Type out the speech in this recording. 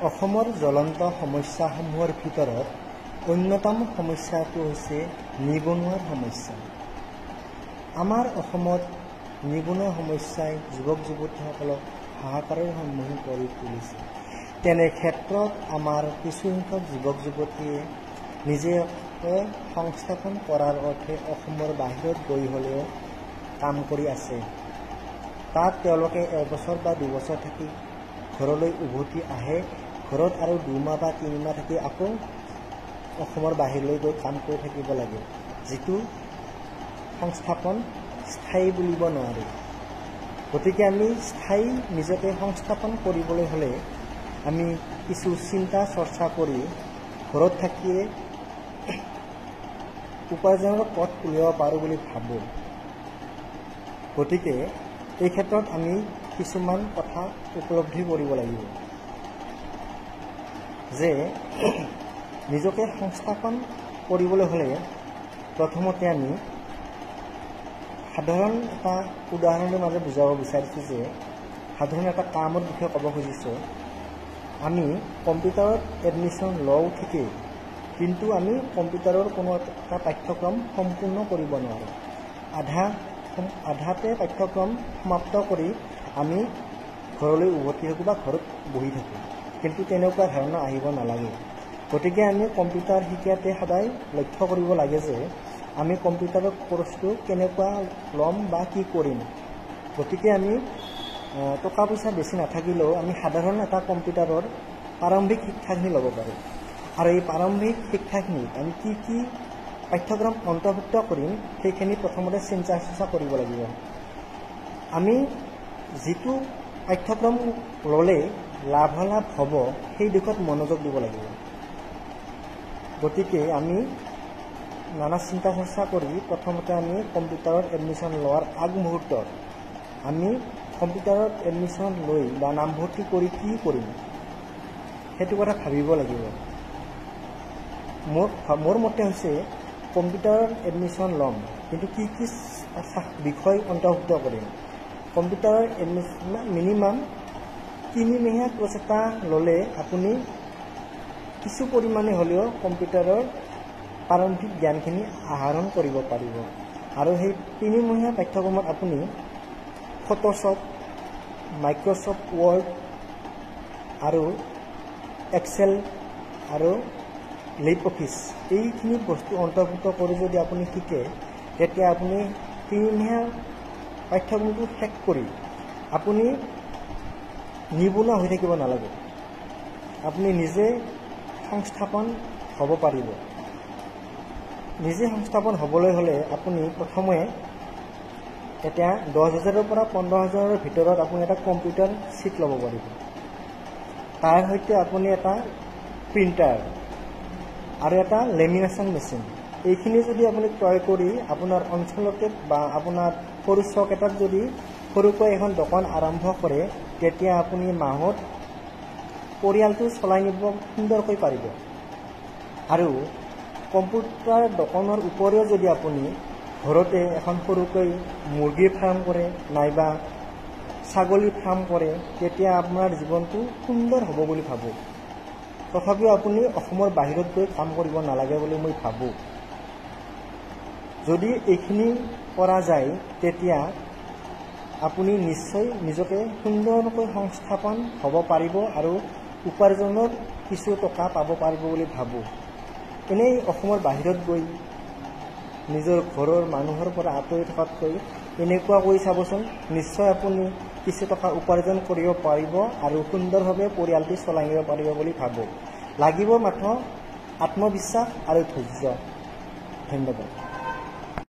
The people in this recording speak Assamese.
অসমৰ জ্বলন্ত সমস্যাসমূহৰ ভিতৰত অন্যতম সমস্যাটো হৈছে নিবনুৱাৰ সমস্যা। আমাৰ অসমত নিবনুৱা সমস্যাই যুৱক যুৱতীসকলক হাহাকাৰৰ সন্মুখীন কৰি তুলিছে। তেনে ক্ষেত্ৰত আমাৰ কিছুসংখ্যক যুৱক যুৱতীয়ে নিজে সংস্থাপন কৰাৰ অৰ্থে অসমৰ বাহিৰত গৈ হ'লেও কাম কৰি আছে। তাত তেওঁলোকে এবছৰ বা দুবছৰ থাকি ঘৰলৈ উভতি আহে। ঘৰত আৰু 2 মাহ বা 3 মাহ থাকি আকৌ অসমৰ বাহিৰলৈ গৈ কাম কৰি থাকিব লাগে, যিটো সংস্থাপন স্থায়ী বুলিব নোৱাৰে। গতিকে আমি স্থায়ী নিজকে সংস্থাপন কৰিবলৈ হ'লে আমি কিছু চিন্তা চৰ্চা কৰি ঘৰত থাকিয়ে উপাৰ্জনৰ পথ উলিয়াব পাৰোঁ বুলি ভাবোঁ। গতিকে এই ক্ষেত্ৰত আমি কিছুমান কথা উপলব্ধি কৰিব লাগিব যে নিজকে সংস্থাপন কৰিবলৈ হ'লে প্ৰথমতে আমি সাধাৰণ এটা উদাহৰণৰ মাজত বুজাব বিচাৰিছোঁ যে সাধাৰণ এটা কামৰ বিষয়ে ক'ব খুজিছোঁ। আমি কম্পিউটাৰত এডমিশ্যন লওঁ ঠিকেই, কিন্তু আমি কম্পিউটাৰৰ কোনো এটা পাঠ্যক্ৰম সম্পূৰ্ণ কৰিব নোৱাৰোঁ। আধাতে পাঠ্যক্ৰম সমাপ্ত কৰি আমি ঘৰলৈ উভতি থাকোঁ বা ঘৰত বহি থাকোঁ, কিন্তু তেনেকুৱা ধাৰণা আহিব নালাগে। গতিকে আমি কম্পিউটাৰ শিকাতে সদায় লক্ষ্য কৰিব লাগে যে আমি কম্পিউটাৰৰ কোৰ্চটো কেনেকুৱা ল'ম বা কি কৰিম। গতিকে আমি টকা পইচা বেছি নাথাকিলেও আমি সাধাৰণ এটা কম্পিউটাৰৰ প্ৰাৰম্ভিক শিক্ষাখিনি ল'ব পাৰোঁ। আৰু এই প্ৰাৰম্ভিক শিক্ষাখিনিত আমি কি কি পাঠ্যক্ৰম অন্তৰ্ভুক্ত কৰিম সেইখিনি প্ৰথমতে চিন্তা চৰ্চা কৰিব লাগিব। আমি যিটো পাঠ্যক্ৰম ল'লে লাভালাভ হ'ব সেই দিশত মনোযোগ দিব লাগিব। গতিকে আমি নানা চিন্তা চৰ্চা কৰি প্ৰথমতে আমি কম্পিউটাৰত এডমিশ্যন লোৱাৰ আগমুহূৰ্তত আমি কম্পিউটাৰত এডমিশ্যন লৈ বা নামভৰ্তি কৰি কি কৰিম সেইটো কথা ভাবিব লাগিব। মোৰ মতে হৈছে কম্পিউটাৰত এডমিশ্যন ল'ম, কিন্তু কি কি বিষয় অন্তৰ্ভুক্ত কৰিম। কম্পিউটাৰৰ এডমিশ্যন মিনিমাম 3 মাহীয়া কোৰ্চ এটা ল'লে আপুনি কিছু পৰিমাণে হ'লেও কম্পিউটাৰৰ প্ৰাৰম্ভিক জ্ঞানখিনি আহৰণ কৰিব পাৰিব। আৰু সেই 3 মাহীয়া পাঠ্যক্ৰমত আপুনি ফটোশ্বপ, মাইক্ৰ'ছফ্ট ৱৰ্ড আৰু এক্সেল আৰু লিপ অফিচ এইখিনি বস্তু অন্তৰ্ভুক্ত কৰি যদি আপুনি শিকে, তেতিয়া আপুনি 3 মাহীয়া পাঠ্যক্ৰমটো শেষ কৰি আপুনি নিবনুৱা হৈ থাকিব নালাগে। আপুনি নিজে সংস্থাপন হ'ব পাৰিব। নিজে সংস্থাপন হ'বলৈ হ'লে আপুনি প্ৰথমে এতিয়া 10,000ৰ পৰা 15,000ৰ ভিতৰত আপুনি এটা কম্পিউটাৰ চিট ল'ব পাৰিব। তাৰ সৈতে আপুনি এটা প্ৰিণ্টাৰ আৰু এটা লেমিনেশ্যন মেচিন এইখিনি যদি আপুনি ক্ৰয় কৰি আপোনাৰ অঞ্চলতে বা আপোনাৰ সৰু চক এটাত যদি সৰুকৈ এখন দোকান আৰম্ভ কৰে, তেতিয়া আপুনি মাহত পৰিয়ালটো চলাই নিব সুন্দৰকৈ পাৰিব। আৰু কম্পিউটাৰ দোকানৰ উপৰিও যদি আপুনি ঘৰতে এখন সৰুকৈ মুৰ্গীৰ ফাৰ্ম কৰে নাইবা ছাগলী ফাৰ্ম কৰে, তেতিয়া আপোনাৰ জীৱনটো সুন্দৰ হ'ব বুলি ভাবোঁ। তথাপিও আপুনি অসমৰ বাহিৰত গৈ কাম কৰিব নালাগে বুলি মই ভাবোঁ। যদি এইখিনি কৰা যায় তেতিয়া আপুনি নিশ্চয় নিজকে সুন্দৰকৈ সংস্থাপন হ'ব পাৰিব আৰু উপাৰ্জনৰ কিছু টকা পাব পাৰিব বুলি ভাবোঁ। এনেই অসমৰ বাহিৰত গৈ নিজৰ ঘৰৰ মানুহৰ পৰা আঁতৰি থকাতকৈ এনেকুৱা কৰি চাবচোন, নিশ্চয় আপুনি কিছু টকা উপাৰ্জন কৰিব পাৰিব আৰু সুন্দৰভাৱে পৰিয়ালটো চলাই নিব পাৰিব বুলি ভাবোঁ। লাগিব মাত্ৰ আত্মবিশ্বাস আৰু ধৈৰ্য। ধন্যবাদ।